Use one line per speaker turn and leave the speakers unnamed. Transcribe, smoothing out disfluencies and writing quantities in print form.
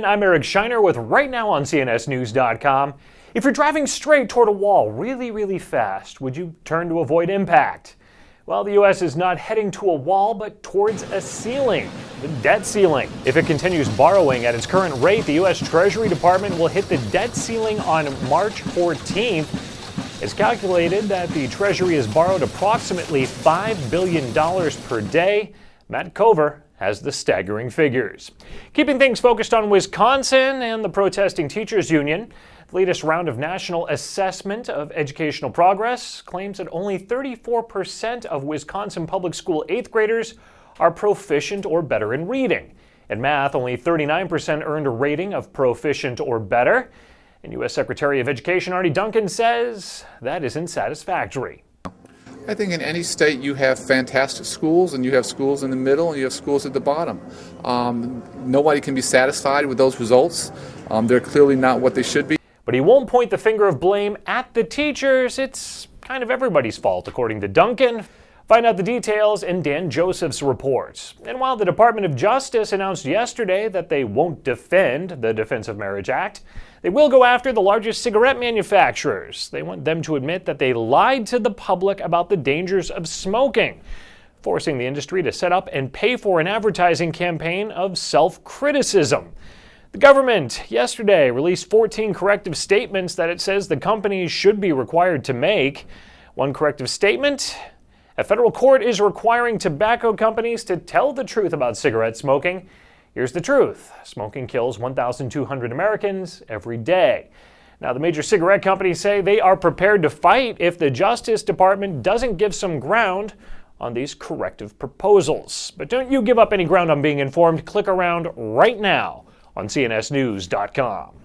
I'm Eric Shiner with Right Now on CNSnews.com. If you're driving straight toward a wall really fast, would you turn to avoid impact? Well, the U.S. is not heading to a wall, but towards a ceiling, the debt ceiling. If it continues borrowing at its current rate, the U.S. Treasury Department will hit the debt ceiling on March 14th. It's calculated that the Treasury has borrowed approximately $5 billion per day. Matt Cover has the staggering figures. Keeping things focused on Wisconsin and the protesting teachers union, the latest round of national assessment of educational progress claims that only 34% of Wisconsin public school 8th graders are proficient or better in reading. In math, only 39% earned a rating of proficient or better. And U.S. Secretary of Education Arne Duncan says that isn't satisfactory.
I think in any state you have fantastic schools, and you have schools in the middle, and you have schools at the bottom. Nobody can be satisfied with those results. They're clearly not what they should be.
But he won't point the finger of blame at the teachers. It's kind of everybody's fault, according to Duncan. Find out the details in Dan Joseph's report. And while the Department of Justice announced yesterday that they won't defend the Defense of Marriage Act, they will go after the largest cigarette manufacturers. They want them to admit that they lied to the public about the dangers of smoking, forcing the industry to set up and pay for an advertising campaign of self-criticism. The government yesterday released 14 corrective statements that it says the companies should be required to make. One corrective statement: a federal court is requiring tobacco companies to tell the truth about cigarette smoking. Here's the truth: smoking kills 1,200 Americans every day. Now, the major cigarette companies say they are prepared to fight if the Justice Department doesn't give some ground on these corrective proposals. But don't you give up any ground on being informed. Click around right now on CNSnews.com.